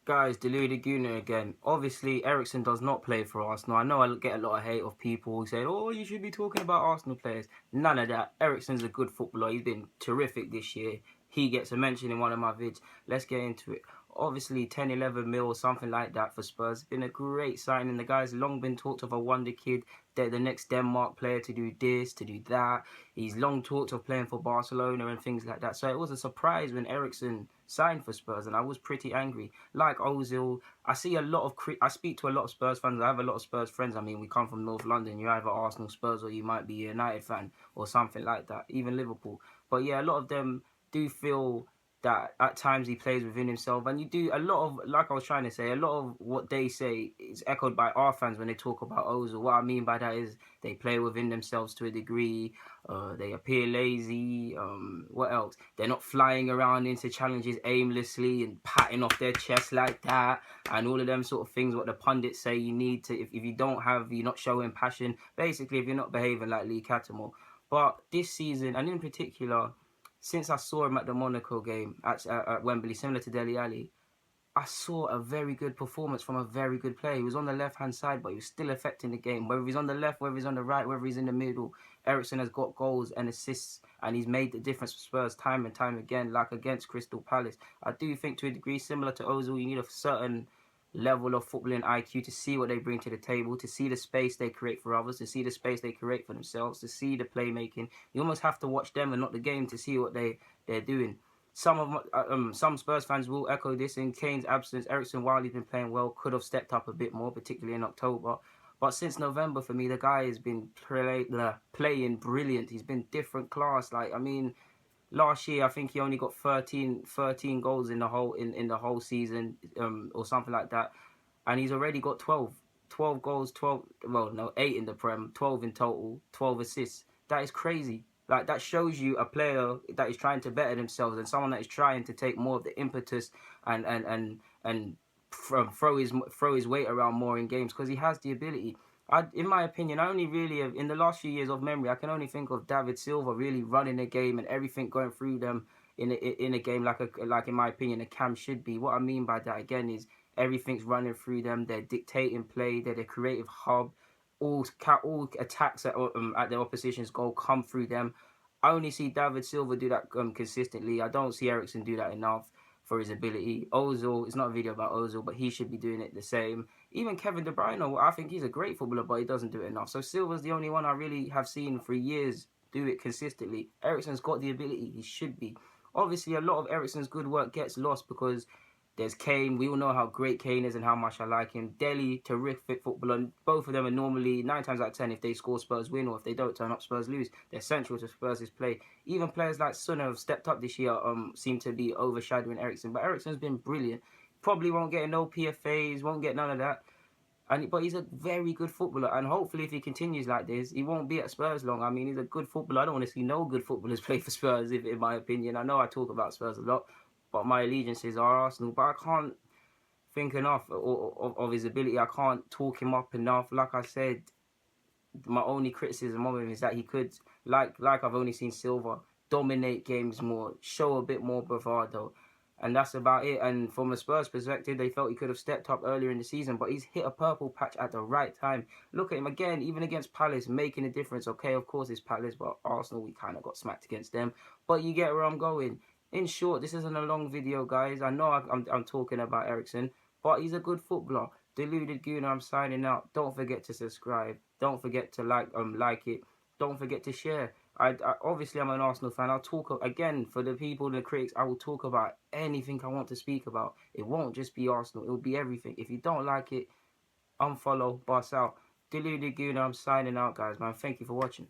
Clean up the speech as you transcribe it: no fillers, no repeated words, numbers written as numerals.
Guys, deluded Guna again. Obviously, Eriksen does not play for Arsenal. I know I get a lot of hate of people who say, oh, you should be talking about Arsenal players. None of that. Eriksen's a good footballer. He's been terrific this year. He gets a mention in one of my vids. Let's get into it. Obviously, 10, 11 mil or something like that for Spurs. Been a great signing. The guy's long been talked of a wonder kid. They're the next Denmark player to do this, to do that. He's long talked of playing for Barcelona and things like that. So it was a surprise when Eriksen signed for Spurs, and I was pretty angry. Like Ozil, I see a lot of I speak to a lot of Spurs fans. I have a lot of Spurs friends. I mean, we come from North London. You're either Arsenal, Spurs, or you might be a United fan or something like that. Even Liverpool. But yeah, a lot of them do feel that at times he plays within himself, and you do a lot of, like I was trying to say, a lot of what they say is echoed by our fans when they talk about Ozil. What I mean by that is they play within themselves to a degree. They appear lazy. What else? They're not flying around into challenges aimlessly and patting off their chest like that, and all of them sort of things. What the pundits say you need to, if you don't have, you're not showing passion. Basically, if you're not behaving like Lee Cattermole. But this season, and in particular, since I saw him at the Monaco game at Wembley, similar to Dele Alli, I saw a very good performance from a very good player. He was on the left-hand side, but he was still affecting the game. Whether he's on the left, whether he's on the right, whether he's in the middle, Eriksen has got goals and assists, and he's made the difference for Spurs time and time again, like against Crystal Palace. I do think, to a degree, similar to Ozil, you need a certain level of footballing IQ to see what they bring to the table, to see the space they create for others, to see the space they create for themselves, to see the playmaking. You almost have to watch them and not the game to see what they're doing. Some Spurs fans will echo this. In Kane's absence, Eriksen, while he's been playing well, could have stepped up a bit more, particularly in October. But since November, for me, the guy has been playing brilliant. He's been different class. Like, I mean, last year I think he only got 13 goals in the whole season, or something like that, and he's already got 12 goals, 12, well, no, 8 in the Prem, 12 in total, 12 assists. That is crazy. Like, that shows you a player that is trying to better themselves, and someone that is trying to take more of the impetus and throw his weight around more in games, because he has the ability. In my opinion, I only really have, in the last few years of memory, I can only think of David Silva really running a game and everything going through them in a game like in my opinion a cam should be. What I mean by that again is everything's running through them. They're dictating play. They're the creative hub. All attacks at the opposition's goal come through them. I only see David Silva do that consistently. I don't see Eriksen do that enough for his ability. Ozil, it's not a video about Ozil, but he should be doing it the same. Even Kevin De Bruyne, I think he's a great footballer, but he doesn't do it enough. So Silva's the only one I really have seen for years do it consistently. Eriksen's got the ability. He should be. Obviously, a lot of Eriksen's good work gets lost because there's Kane. We all know how great Kane is and how much I like him. Dele, terrific footballer. Both of them are normally, 9 times out of 10, if they score, Spurs win, or if they don't turn up, Spurs lose. They're central to Spurs' play. Even players like Son have stepped up this year, seem to be overshadowing Eriksen. But Eriksen's been brilliant. Probably won't get no PFAs, won't get none of that. But he's a very good footballer, and hopefully if he continues like this, he won't be at Spurs long. I mean, he's a good footballer. I don't want to see no good footballers play for Spurs, in my opinion. I know I talk about Spurs a lot, but my allegiances are Arsenal. But I can't think enough of his ability. I can't talk him up enough. Like I said, my only criticism of him is that he could, like I've only seen Silva, dominate games more, show a bit more bravado. And that's about it. And from a Spurs perspective, they felt he could have stepped up earlier in the season, but he's hit a purple patch at the right time. Look at him again, even against Palace, making a difference. Okay, of course it's Palace, but Arsenal, we kind of got smacked against them. But you get where I'm going. In short, this isn't a long video, guys. I know I'm talking about Eriksen, but he's a good footballer. Deluded Gooner, I'm signing out. Don't forget to subscribe. Don't forget to like it. Don't forget to share. Obviously I'm an Arsenal fan. I'll talk again for the people and the critics. I will talk about anything I want to speak about. It won't just be Arsenal. It will be everything. If you don't like it, unfollow, bust out. Deluded Gooner, I'm signing out, guys, man. Thank you for watching.